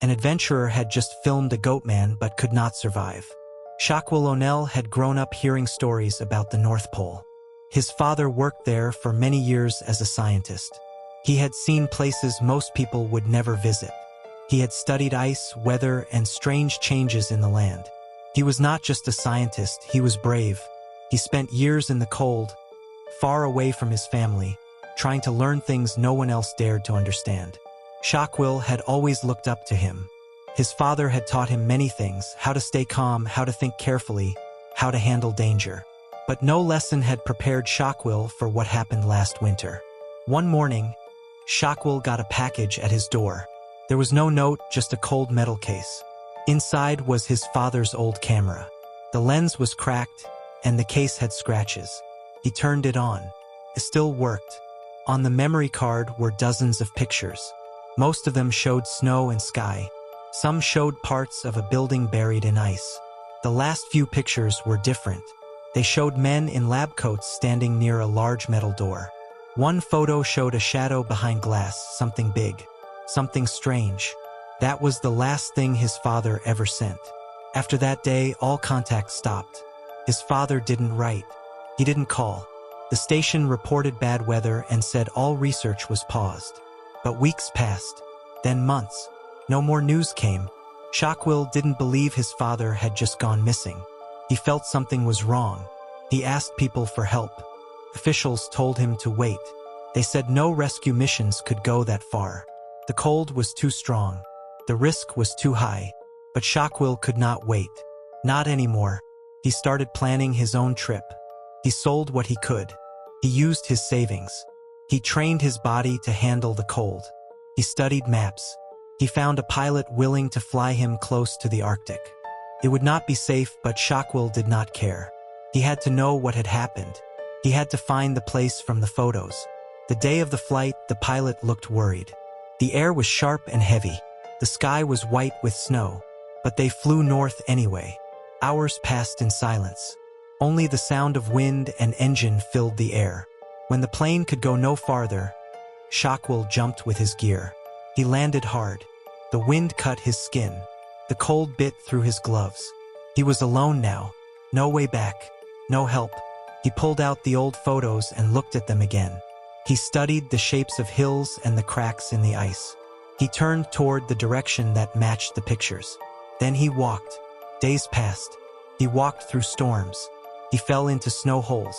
An adventurer had just filmed a Goatman but could not survive. Shockwell O'Neill had grown up hearing stories about the North Pole. His father worked there for many years as a scientist. He had seen places most people would never visit. He had studied ice, weather, and strange changes in the land. He was not just a scientist, he was brave. He spent years in the cold, far away from his family, trying to learn things no one else dared to understand. Shockwell had always looked up to him. His father had taught him many things: how to stay calm, how to think carefully, how to handle danger. But no lesson had prepared Shockwell for what happened last winter. One morning, Shockwell got a package at his door. There was no note, just a cold metal case. Inside was his father's old camera. The lens was cracked, and the case had scratches. He turned it on. It still worked. On the memory card were dozens of pictures. Most of them showed snow and sky. Some showed parts of a building buried in ice. The last few pictures were different. They showed men in lab coats standing near a large metal door. One photo showed a shadow behind glass, something big, something strange. That was the last thing his father ever sent. After that day, all contact stopped. His father didn't write. He didn't call. The station reported bad weather and said all research was paused. But weeks passed, then months. No more news came. Shockwell didn't believe his father had just gone missing. He felt something was wrong. He asked people for help. Officials told him to wait. They said no rescue missions could go that far. The cold was too strong. The risk was too high. But Shockwell could not wait. Not anymore. He started planning his own trip. He sold what he could. He used his savings. He trained his body to handle the cold. He studied maps. He found a pilot willing to fly him close to the Arctic. It would not be safe, but Shockwell did not care. He had to know what had happened. He had to find the place from the photos. The day of the flight, the pilot looked worried. The air was sharp and heavy. The sky was white with snow. But they flew north anyway. Hours passed in silence. Only the sound of wind and engine filled the air. When the plane could go no farther, Shockwell jumped with his gear. He landed hard. The wind cut his skin. The cold bit through his gloves. He was alone now. No way back. No help. He pulled out the old photos and looked at them again. He studied the shapes of hills and the cracks in the ice. He turned toward the direction that matched the pictures. Then he walked. Days passed. He walked through storms. He fell into snow holes.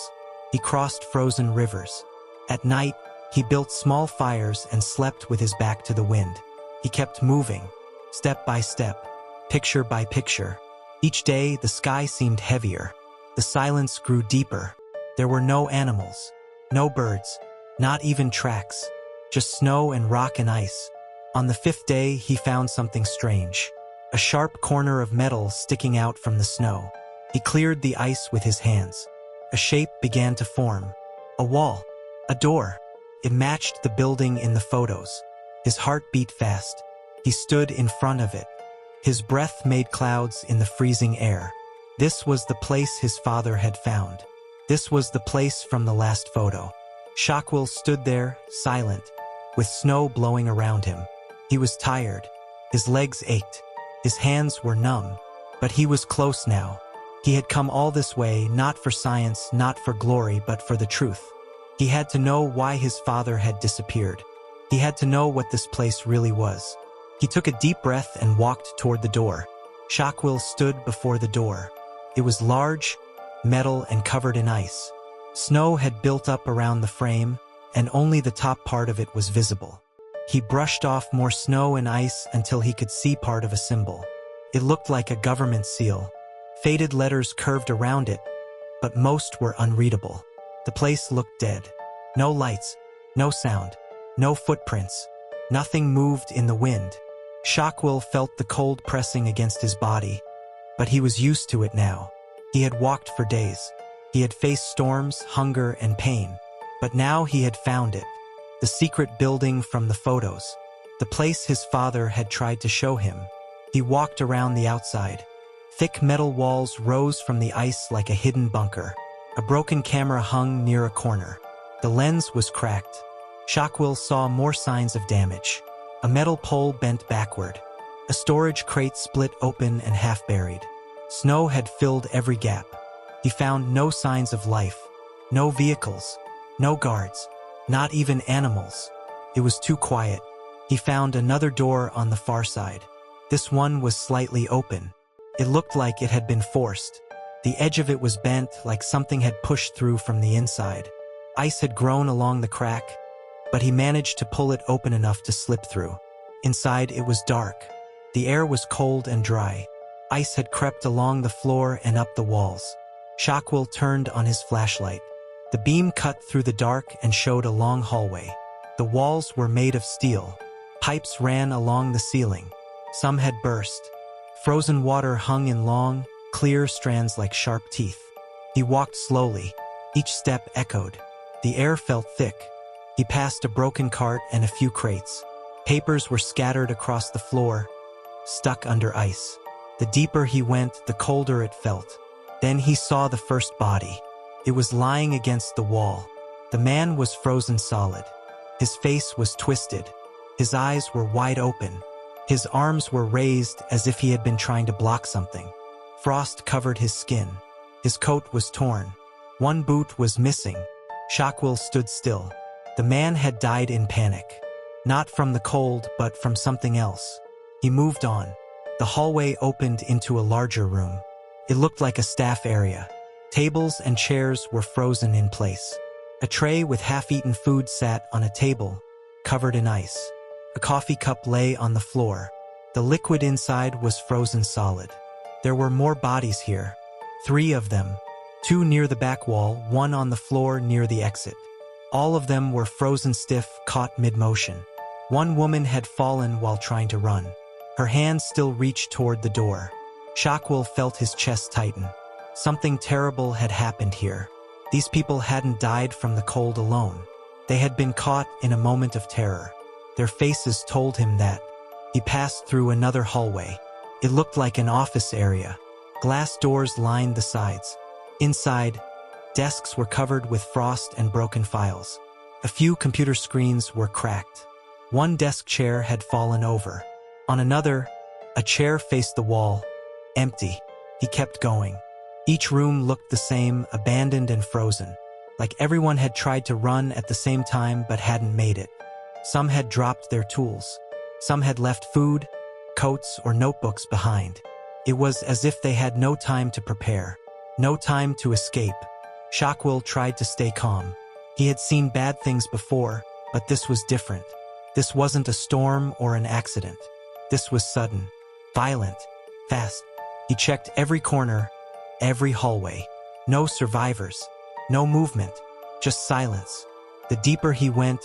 He crossed frozen rivers. At night, he built small fires and slept with his back to the wind. He kept moving, step by step, picture by picture. Each day, the sky seemed heavier. The silence grew deeper. There were no animals, no birds, not even tracks, just snow and rock and ice. On the fifth day, he found something strange. A sharp corner of metal sticking out from the snow. He cleared the ice with his hands. A shape began to form. A wall. A door. It matched the building in the photos. His heart beat fast. He stood in front of it. His breath made clouds in the freezing air. This was the place his father had found. This was the place from the last photo. Shockwell stood there, silent, with snow blowing around him. He was tired. His legs ached. His hands were numb. But he was close now. He had come all this way, not for science, not for glory, but for the truth. He had to know why his father had disappeared. He had to know what this place really was. He took a deep breath and walked toward the door. Shockwell stood before the door. It was large, metal, and covered in ice. Snow had built up around the frame, and only the top part of it was visible. He brushed off more snow and ice until he could see part of a symbol. It looked like a government seal. Faded letters curved around it, but most were unreadable. The place looked dead. No lights, no sound, no footprints. Nothing moved in the wind. Shockwell felt the cold pressing against his body, but he was used to it now. He had walked for days. He had faced storms, hunger, and pain. But now he had found it. The secret building from the photos. The place his father had tried to show him. He walked around the outside. Thick metal walls rose from the ice like a hidden bunker. A broken camera hung near a corner. The lens was cracked. Shockwell saw more signs of damage. A metal pole bent backward. A storage crate split open and half buried. Snow had filled every gap. He found no signs of life, no vehicles, no guards, not even animals. It was too quiet. He found another door on the far side. This one was slightly open. It looked like it had been forced. The edge of it was bent, like something had pushed through from the inside. Ice had grown along the crack, but he managed to pull it open enough to slip through. Inside, it was dark. The air was cold and dry. Ice had crept along the floor and up the walls. Shockwell turned on his flashlight. The beam cut through the dark and showed a long hallway. The walls were made of steel. Pipes ran along the ceiling. Some had burst. Frozen water hung in long, clear strands like sharp teeth. He walked slowly. Each step echoed. The air felt thick. He passed a broken cart and a few crates. Papers were scattered across the floor, stuck under ice. The deeper he went, the colder it felt. Then he saw the first body. It was lying against the wall. The man was frozen solid. His face was twisted. His eyes were wide open. His arms were raised as if he had been trying to block something. Frost covered his skin. His coat was torn. One boot was missing. Shockwell stood still. The man had died in panic. Not from the cold, but from something else. He moved on. The hallway opened into a larger room. It looked like a staff area. Tables and chairs were frozen in place. A tray with half-eaten food sat on a table, covered in ice. A coffee cup lay on the floor. The liquid inside was frozen solid. There were more bodies here. 3 of them. 2 near the back wall, 1 on the floor near the exit. All of them were frozen stiff, caught mid-motion. One woman had fallen while trying to run. Her hand still reached toward the door. Shockwell felt his chest tighten. Something terrible had happened here. These people hadn't died from the cold alone. They had been caught in a moment of terror. Their faces told him that. He passed through another hallway. It looked like an office area. Glass doors lined the sides. Inside, desks were covered with frost and broken files. A few computer screens were cracked. One desk chair had fallen over. On another, a chair faced the wall, empty. He kept going. Each room looked the same, abandoned and frozen, like everyone had tried to run at the same time but hadn't made it. Some had dropped their tools. Some had left food, coats, or notebooks behind. It was as if they had no time to prepare, no time to escape. Shockwell tried to stay calm. He had seen bad things before, but this was different. This wasn't a storm or an accident. This was sudden, violent, fast. He checked every corner, every hallway. No survivors, no movement, just silence. The deeper he went,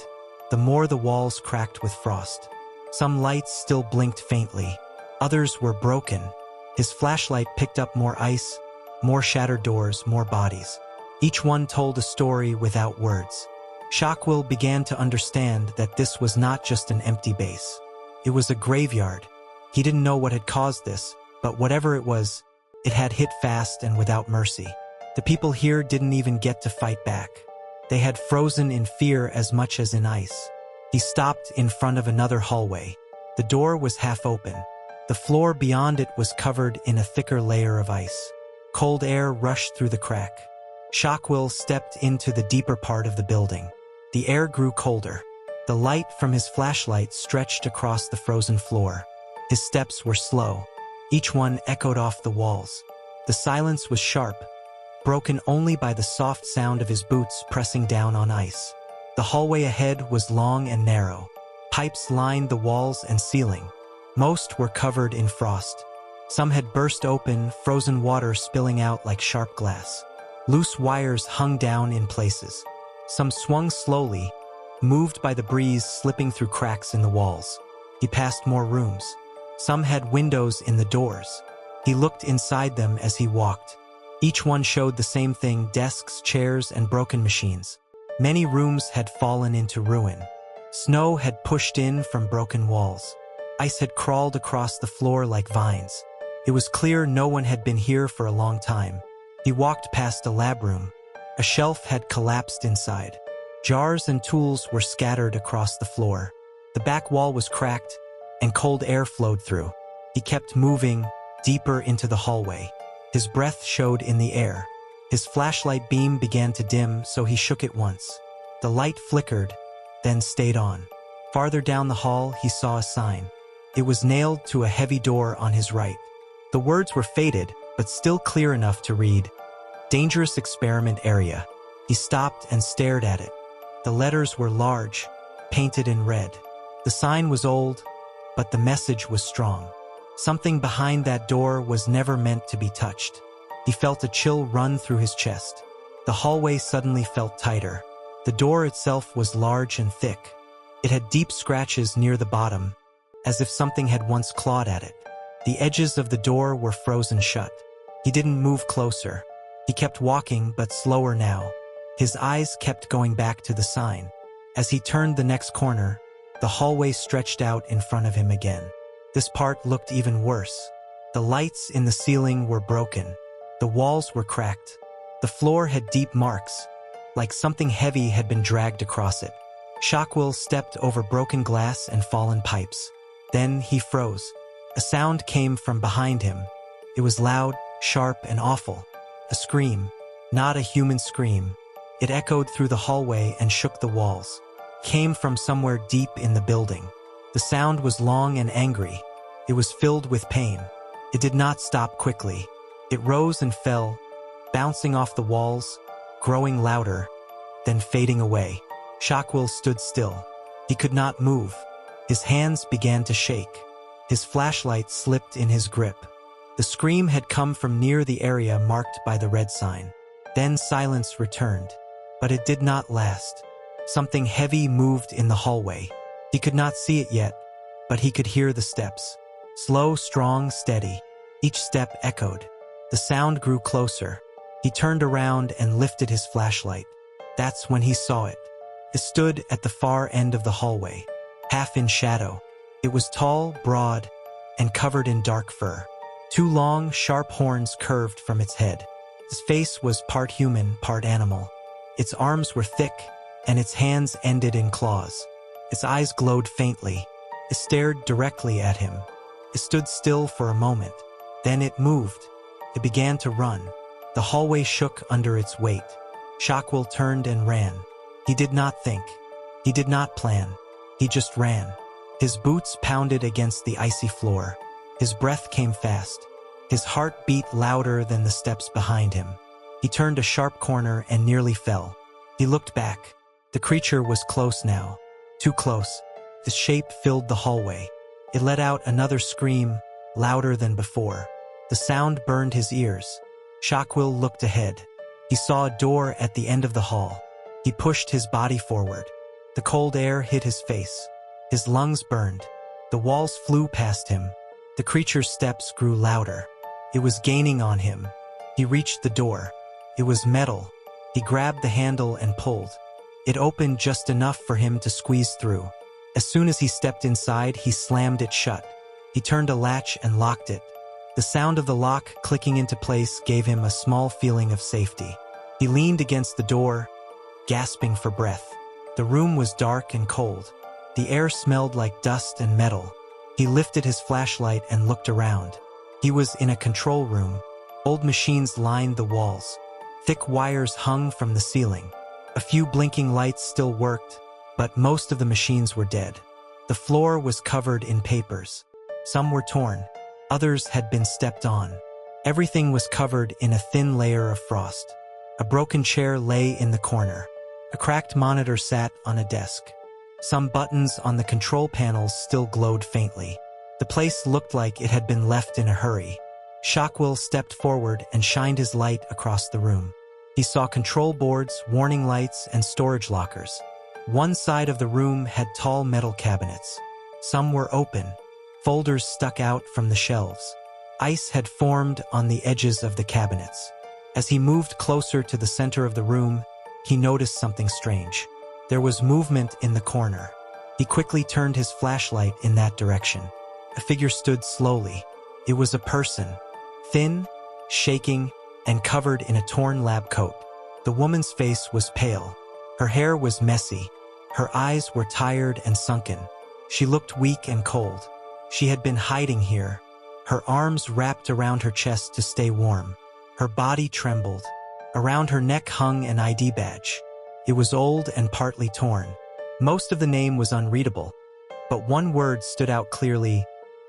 the more the walls cracked with frost. Some lights still blinked faintly. Others were broken. His flashlight picked up more ice, more shattered doors, more bodies. Each one told a story without words. Shockwell began to understand that this was not just an empty base. It was a graveyard. He didn't know what had caused this, but whatever it was, it had hit fast and without mercy. The people here didn't even get to fight back. They had frozen in fear as much as in ice. He stopped in front of another hallway. The door was half open. The floor beyond it was covered in a thicker layer of ice. Cold air rushed through the crack. Shockwell stepped into the deeper part of the building. The air grew colder. The light from his flashlight stretched across the frozen floor. His steps were slow. Each one echoed off the walls. The silence was sharp, broken only by the soft sound of his boots pressing down on ice. The hallway ahead was long and narrow. Pipes lined the walls and ceiling. Most were covered in frost. Some had burst open, frozen water spilling out like sharp glass. Loose wires hung down in places. Some swung slowly, moved by the breeze slipping through cracks in the walls. He passed more rooms. Some had windows in the doors. He looked inside them as he walked. Each one showed the same thing: desks, chairs, and broken machines. Many rooms had fallen into ruin. Snow had pushed in from broken walls. Ice had crawled across the floor like vines. It was clear no one had been here for a long time. He walked past a lab room. A shelf had collapsed inside. Jars and tools were scattered across the floor. The back wall was cracked, and cold air flowed through. He kept moving deeper into the hallway. His breath showed in the air. His flashlight beam began to dim, so he shook it once. The light flickered, then stayed on. Farther down the hall, he saw a sign. It was nailed to a heavy door on his right. The words were faded, but still clear enough to read, "Dangerous Experiment Area." He stopped and stared at it. The letters were large, painted in red. The sign was old, but the message was strong. Something behind that door was never meant to be touched. He felt a chill run through his chest. The hallway suddenly felt tighter. The door itself was large and thick. It had deep scratches near the bottom, as if something had once clawed at it. The edges of the door were frozen shut. He didn't move closer. He kept walking, but slower now. His eyes kept going back to the sign. As he turned the next corner, the hallway stretched out in front of him again. This part looked even worse. The lights in the ceiling were broken. The walls were cracked. The floor had deep marks, like something heavy had been dragged across it. Shockwell stepped over broken glass and fallen pipes. Then he froze. A sound came from behind him. It was loud, sharp, and awful. A scream, not a human scream. It echoed through the hallway and shook the walls. Came from somewhere deep in the building. The sound was long and angry. It was filled with pain. It did not stop quickly. It rose and fell, bouncing off the walls, growing louder, then fading away. Shockwell stood still. He could not move. His hands began to shake. His flashlight slipped in his grip. The scream had come from near the area marked by the red sign. Then silence returned. But it did not last. Something heavy moved in the hallway. He could not see it yet, but he could hear the steps. Slow, strong, steady. Each step echoed. The sound grew closer. He turned around and lifted his flashlight. That's when he saw it. It stood at the far end of the hallway, half in shadow. It was tall, broad, and covered in dark fur. Two long, sharp horns curved from its head. Its face was part human, part animal. Its arms were thick, and its hands ended in claws. Its eyes glowed faintly. It stared directly at him. It stood still for a moment. Then it moved. It began to run. The hallway shook under its weight. Shockwell turned and ran. He did not think. He did not plan. He just ran. His boots pounded against the icy floor. His breath came fast. His heart beat louder than the steps behind him. He turned a sharp corner and nearly fell. He looked back. The creature was close now. Too close. The shape filled the hallway. It let out another scream, louder than before. The sound burned his ears. Shockwell looked ahead. He saw a door at the end of the hall. He pushed his body forward. The cold air hit his face. His lungs burned. The walls flew past him. The creature's steps grew louder. It was gaining on him. He reached the door. It was metal. He grabbed the handle and pulled. It opened just enough for him to squeeze through. As soon as he stepped inside, he slammed it shut. He turned a latch and locked it. The sound of the lock clicking into place gave him a small feeling of safety. He leaned against the door, gasping for breath. The room was dark and cold. The air smelled like dust and metal. He lifted his flashlight and looked around. He was in a control room. Old machines lined the walls. Thick wires hung from the ceiling. A few blinking lights still worked, but most of the machines were dead. The floor was covered in papers. Some were torn. Others had been stepped on. Everything was covered in a thin layer of frost. A broken chair lay in the corner. A cracked monitor sat on a desk. Some buttons on the control panels still glowed faintly. The place looked like it had been left in a hurry. Shockwell stepped forward and shined his light across the room. He saw control boards, warning lights, and storage lockers. One side of the room had tall metal cabinets. Some were open. Folders stuck out from the shelves. Ice had formed on the edges of the cabinets. As he moved closer to the center of the room, he noticed something strange. There was movement in the corner. He quickly turned his flashlight in that direction. A figure stood slowly. It was a person, thin, shaking, and covered in a torn lab coat. The woman's face was pale. Her hair was messy. Her eyes were tired and sunken. She looked weak and cold. She had been hiding here, Her arms wrapped around her chest to stay warm. Her body trembled. Around her neck hung an ID badge. It was old and partly torn. Most of the name was unreadable, but one word stood out clearly: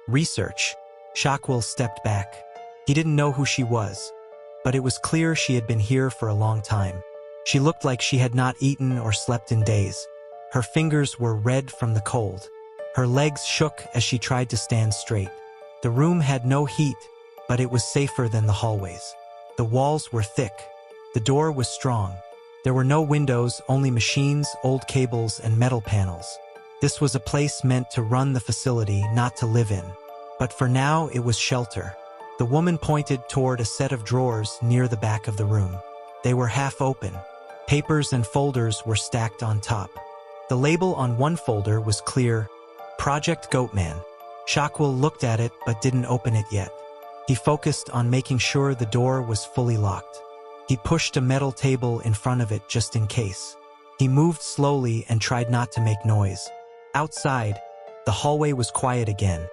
research. Shockwell stepped back. He didn't know who she was, but it was clear she had been here for a long time. She looked like she had not eaten or slept in days. Her fingers were red from the cold. Her legs shook as she tried to stand straight. The room had no heat, but it was safer than the hallways. The walls were thick. The door was strong. There were no windows, only machines, old cables, and metal panels. This was a place meant to run the facility, not to live in. But for now, it was shelter. The woman pointed toward a set of drawers near the back of the room. They were half open. Papers and folders were stacked on top. The label on one folder was clear: Project Goatman. Shockwell looked at it but didn't open it yet. He focused on making sure the door was fully locked. He pushed a metal table in front of it just in case. He moved slowly and tried not to make noise. Outside, the hallway was quiet again,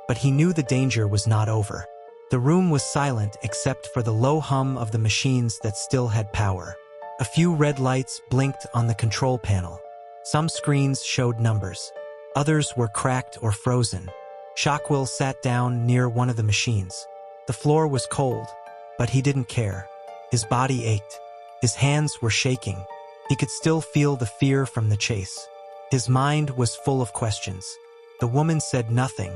but he knew the danger was not over. The room was silent except for the low hum of the machines that still had power. A few red lights blinked on the control panel. Some screens showed numbers. Others were cracked or frozen. Shockwell sat down near one of the machines. The floor was cold, but he didn't care. His body ached. His hands were shaking. He could still feel the fear from the chase. His mind was full of questions. The woman said nothing.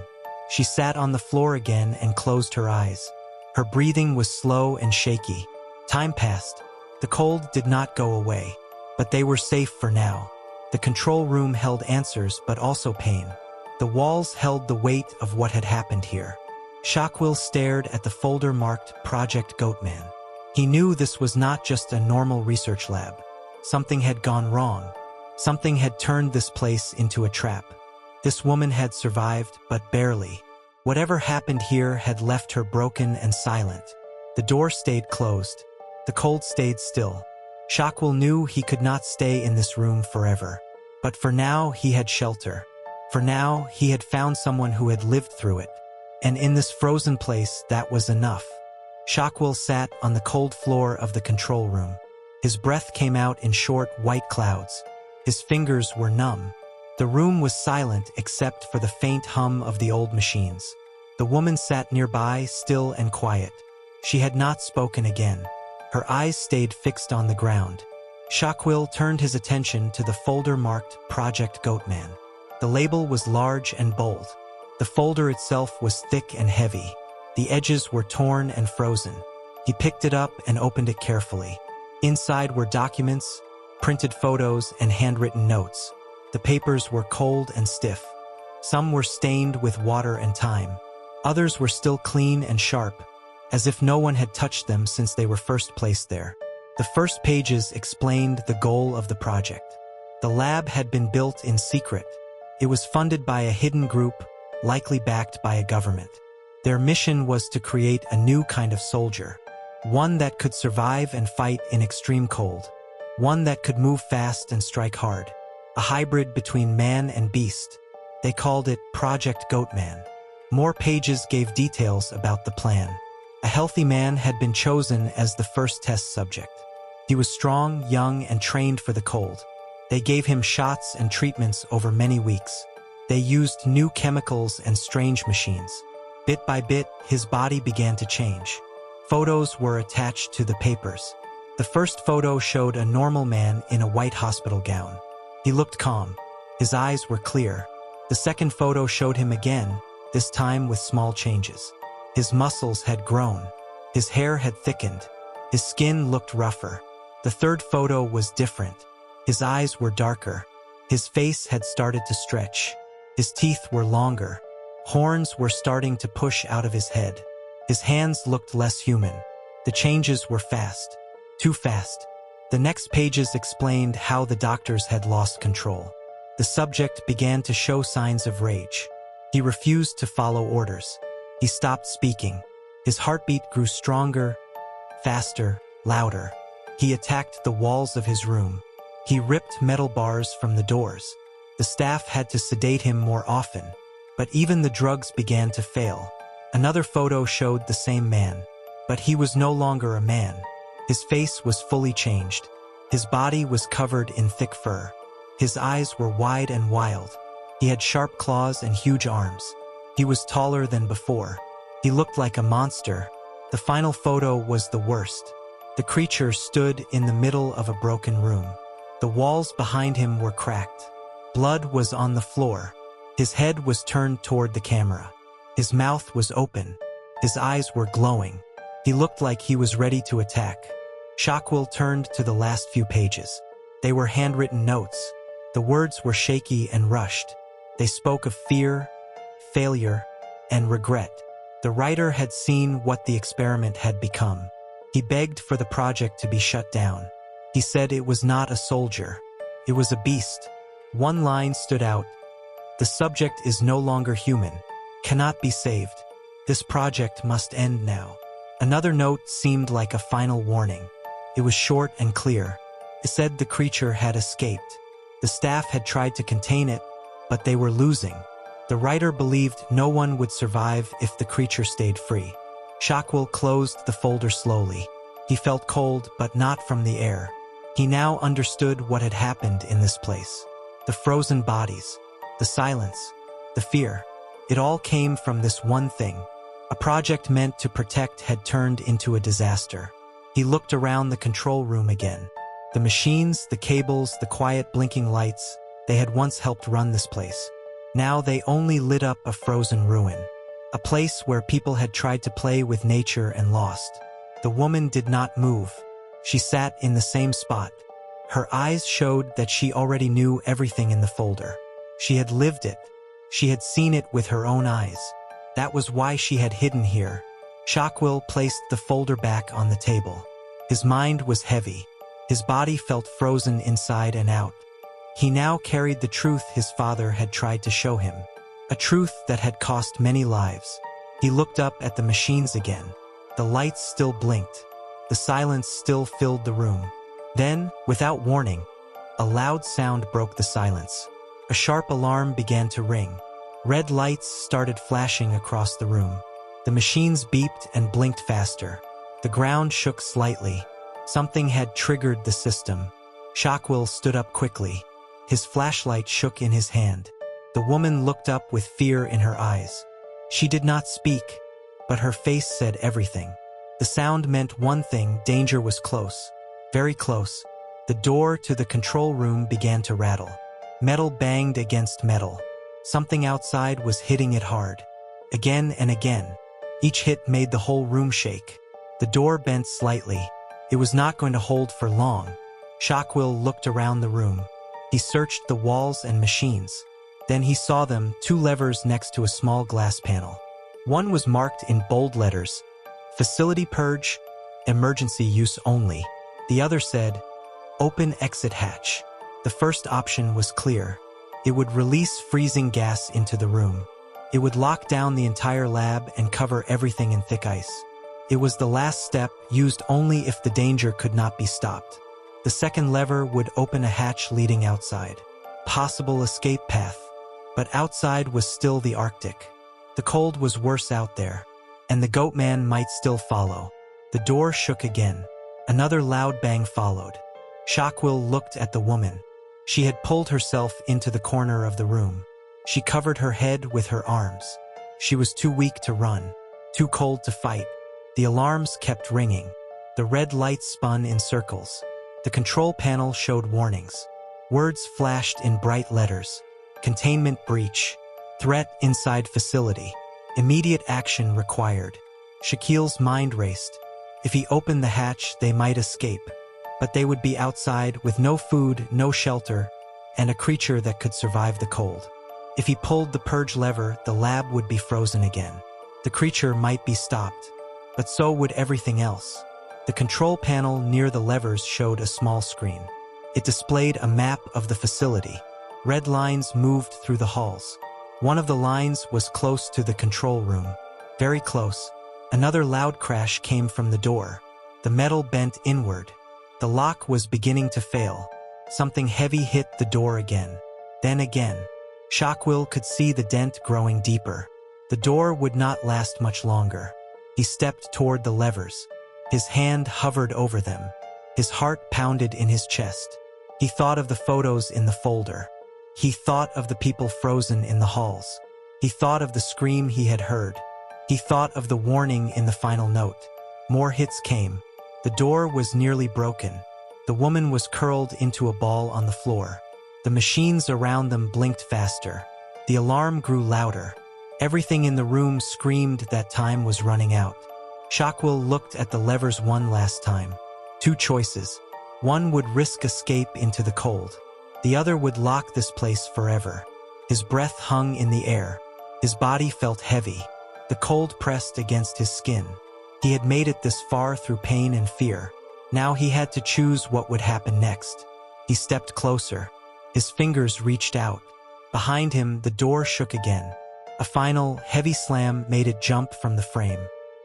She sat on the floor again and closed her eyes. Her breathing was slow and shaky. Time passed. The cold did not go away, but they were safe for now. The control room held answers but also pain. The walls held the weight of what had happened here. Shockwell stared at the folder marked Project Goatman. He knew this was not just a normal research lab. Something had gone wrong. Something had turned this place into a trap. This woman had survived, but barely. Whatever happened here had left her broken and silent. The door stayed closed. The cold stayed still. Shockwell knew he could not stay in this room forever. But for now, he had shelter. For now, he had found someone who had lived through it. And in this frozen place, that was enough. Shockwell sat on the cold floor of the control room. His breath came out in short, white clouds. His fingers were numb. The room was silent except for the faint hum of the old machines. The woman sat nearby, still and quiet. She had not spoken again. Her eyes stayed fixed on the ground. Shockwell turned his attention to the folder marked Project Goatman. The label was large and bold. The folder itself was thick and heavy. The edges were torn and frozen. He picked it up and opened it carefully. Inside were documents, printed photos, and handwritten notes. The papers were cold and stiff. Some were stained with water and time. Others were still clean and sharp, as if no one had touched them since they were first placed there. The first pages explained the goal of the project. The lab had been built in secret. It was funded by a hidden group, likely backed by a government. Their mission was to create a new kind of soldier, one that could survive and fight in extreme cold, one that could move fast and strike hard, a hybrid between man and beast. They called it Project Goatman. More pages gave details about the plan. A healthy man had been chosen as the first test subject. He was strong, young, and trained for the cold. They gave him shots and treatments over many weeks. They used new chemicals and strange machines. Bit by bit, his body began to change. Photos were attached to the papers. The first photo showed a normal man in a white hospital gown. He looked calm. His eyes were clear. The second photo showed him again, this time with small changes. His muscles had grown. His hair had thickened. His skin looked rougher. The third photo was different. His eyes were darker. His face had started to stretch. His teeth were longer. Horns were starting to push out of his head. His hands looked less human. The changes were fast. Too fast. The next pages explained how the doctors had lost control. The subject began to show signs of rage. He refused to follow orders. He stopped speaking. His heartbeat grew stronger, faster, louder. He attacked the walls of his room. He ripped metal bars from the doors. The staff had to sedate him more often, but even the drugs began to fail. Another photo showed the same man, but he was no longer a man. His face was fully changed. His body was covered in thick fur. His eyes were wide and wild. He had sharp claws and huge arms. He was taller than before. He looked like a monster. The final photo was the worst. The creature stood in the middle of a broken room. The walls behind him were cracked. Blood was on the floor. His head was turned toward the camera. His mouth was open. His eyes were glowing. He looked like he was ready to attack. Shockwell turned to the last few pages. They were handwritten notes. The words were shaky and rushed. They spoke of fear, failure, and regret. The writer had seen what the experiment had become. He begged for the project to be shut down. He said it was not a soldier. It was a beast. One line stood out. The subject is no longer human, cannot be saved. This project must end now. Another note seemed like a final warning. It was short and clear. It said the creature had escaped. The staff had tried to contain it, but they were losing. The writer believed no one would survive if the creature stayed free. Shockwell closed the folder slowly. He felt cold, but not from the air. He now understood what had happened in this place. The frozen bodies, the silence, the fear. It all came from this one thing. A project meant to protect had turned into a disaster. He looked around the control room again. The machines, the cables, the quiet blinking lights, they had once helped run this place. Now they only lit up a frozen ruin. A place where people had tried to play with nature and lost. The woman did not move. She sat in the same spot. Her eyes showed that she already knew everything in the folder. She had lived it. She had seen it with her own eyes. That was why she had hidden here. Shockwell placed the folder back on the table. His mind was heavy. His body felt frozen inside and out. He now carried the truth his father had tried to show him. A truth that had cost many lives. He looked up at the machines again. The lights still blinked. The silence still filled the room. Then, without warning, a loud sound broke the silence. A sharp alarm began to ring. Red lights started flashing across the room. The machines beeped and blinked faster. The ground shook slightly. Something had triggered the system. Shockwell stood up quickly. His flashlight shook in his hand. The woman looked up with fear in her eyes. She did not speak, but her face said everything. The sound meant one thing: danger was close. Very close. The door to the control room began to rattle. Metal banged against metal. Something outside was hitting it hard. Again and again. Each hit made the whole room shake. The door bent slightly. It was not going to hold for long. Shockwell looked around the room. He searched the walls and machines. Then he saw them, 2 levers next to a small glass panel. One was marked in bold letters, "Facility Purge, Emergency Use Only." The other said, "Open Exit Hatch." The first option was clear. It would release freezing gas into the room. It would lock down the entire lab and cover everything in thick ice. It was the last step, used only if the danger could not be stopped. The second lever would open a hatch leading outside. Possible escape path. But outside was still the Arctic. The cold was worse out there, and the Goatman might still follow. The door shook again. Another loud bang followed. Shockwell looked at the woman. She had pulled herself into the corner of the room. She covered her head with her arms. She was too weak to run, too cold to fight. The alarms kept ringing. The red lights spun in circles. The control panel showed warnings. Words flashed in bright letters. Containment breach. Threat inside facility. Immediate action required. Shaquille's mind raced. If he opened the hatch, they might escape. But they would be outside with no food, no shelter, and a creature that could survive the cold. If he pulled the purge lever, the lab would be frozen again. The creature might be stopped, but so would everything else. The control panel near the levers showed a small screen. It displayed a map of the facility. Red lines moved through the halls. One of the lines was close to the control room. Very close. Another loud crash came from the door. The metal bent inward. The lock was beginning to fail. Something heavy hit the door again. Then again. Shockwell could see the dent growing deeper. The door would not last much longer. He stepped toward the levers. His hand hovered over them. His heart pounded in his chest. He thought of the photos in the folder. He thought of the people frozen in the halls. He thought of the scream he had heard. He thought of the warning in the final note. More hits came. The door was nearly broken. The woman was curled into a ball on the floor. The machines around them blinked faster. The alarm grew louder. Everything in the room screamed that time was running out. Shockwell looked at the levers one last time. Two choices. One would risk escape into the cold. The other would lock this place forever. His breath hung in the air. His body felt heavy. The cold pressed against his skin. He had made it this far through pain and fear. Now he had to choose what would happen next. He stepped closer. His fingers reached out. Behind him, the door shook again. A final, heavy slam made it jump from the frame.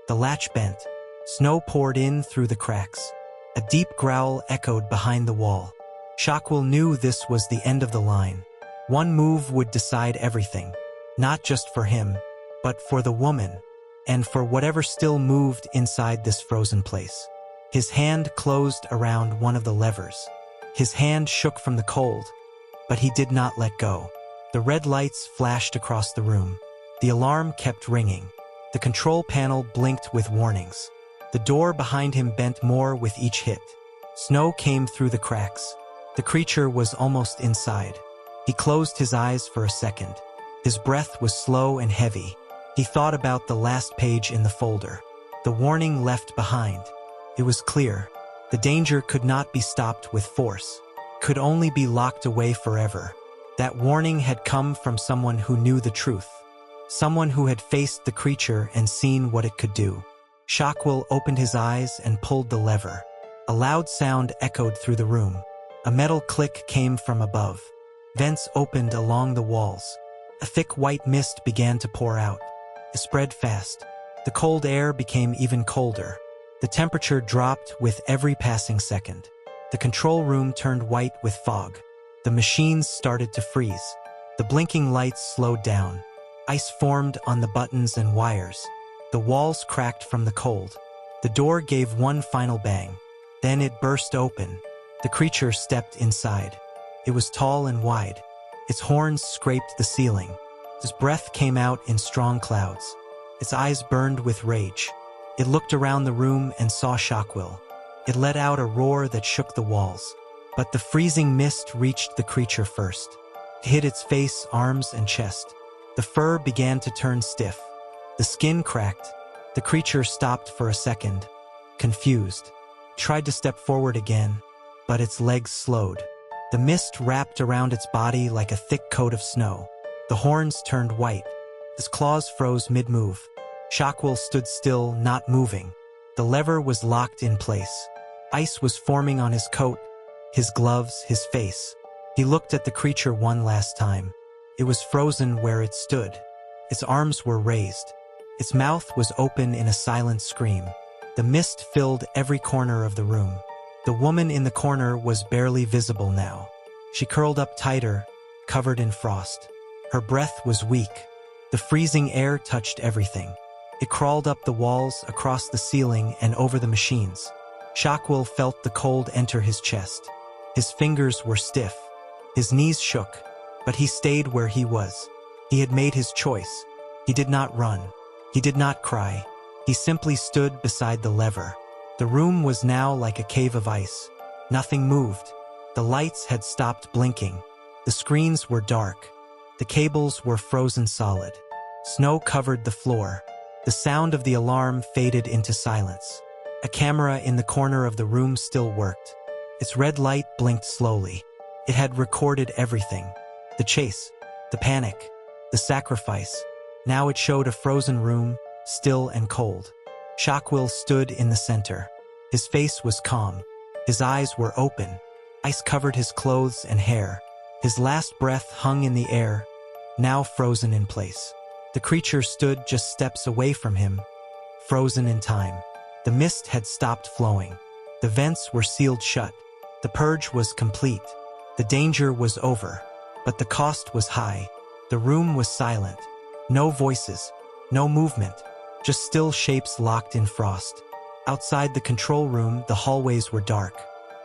The latch bent. Snow poured in through the cracks. A deep growl echoed behind the wall. Shockwell knew this was the end of the line. One move would decide everything. Not just for him, but for the woman, and for whatever still moved inside this frozen place. His hand closed around one of the levers. His hand shook from the cold, but he did not let go. The red lights flashed across the room. The alarm kept ringing. The control panel blinked with warnings. The door behind him bent more with each hit. Snow came through the cracks. The creature was almost inside. He closed his eyes for a second. His breath was slow and heavy. He thought about the last page in the folder. The warning left behind. It was clear. The danger could not be stopped with force. Could only be locked away forever. That warning had come from someone who knew the truth. Someone who had faced the creature and seen what it could do. Shockwell opened his eyes and pulled the lever. A loud sound echoed through the room. A metal click came from above. Vents opened along the walls. A thick white mist began to pour out. It spread fast. The cold air became even colder. The temperature dropped with every passing second. The control room turned white with fog. The machines started to freeze. The blinking lights slowed down. Ice formed on the buttons and wires. The walls cracked from the cold. The door gave one final bang. Then it burst open. The creature stepped inside. It was tall and wide. Its horns scraped the ceiling. Its breath came out in strong clouds. Its eyes burned with rage. It looked around the room and saw Shockwell. It let out a roar that shook the walls. But the freezing mist reached the creature first. It hit its face, arms, and chest. The fur began to turn stiff. The skin cracked. The creature stopped for a second, confused. It tried to step forward again, but its legs slowed. The mist wrapped around its body like a thick coat of snow. The horns turned white. Its claws froze mid-move. Shockwell stood still, not moving. The lever was locked in place. Ice was forming on his coat, his gloves, his face. He looked at the creature one last time. It was frozen where it stood. Its arms were raised. Its mouth was open in a silent scream. The mist filled every corner of the room. The woman in the corner was barely visible now. She curled up tighter, covered in frost. Her breath was weak. The freezing air touched everything. It crawled up the walls, across the ceiling, and over the machines. Shockwell felt the cold enter his chest. His fingers were stiff. His knees shook, but he stayed where he was. He had made his choice. He did not run. He did not cry. He simply stood beside the lever. The room was now like a cave of ice. Nothing moved. The lights had stopped blinking. The screens were dark. The cables were frozen solid. Snow covered the floor. The sound of the alarm faded into silence. A camera in the corner of the room still worked. Its red light blinked slowly. It had recorded everything. The chase, the panic, the sacrifice. Now it showed a frozen room, still and cold. Shockwell stood in the center. His face was calm. His eyes were open. Ice covered his clothes and hair. His last breath hung in the air, now frozen in place. The creature stood just steps away from him, frozen in time. The mist had stopped flowing. The vents were sealed shut. The purge was complete. The danger was over. But the cost was high. The room was silent. No voices, No movement, just still shapes locked in frost. Outside the control room, the hallways were dark.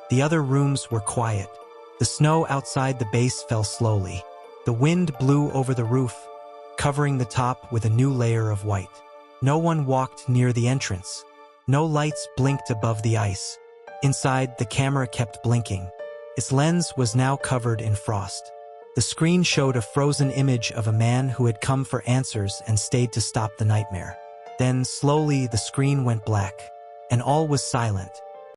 The other rooms were quiet. The snow outside the base fell slowly. The wind blew over the roof, covering the top with a new layer of white. No one walked near the entrance. No lights blinked above the ice. Inside, the camera kept blinking. Its lens was now covered in frost. The screen showed a frozen image of a man who had come for answers and stayed to stop the nightmare. Then, slowly, the screen went black, and all was silent.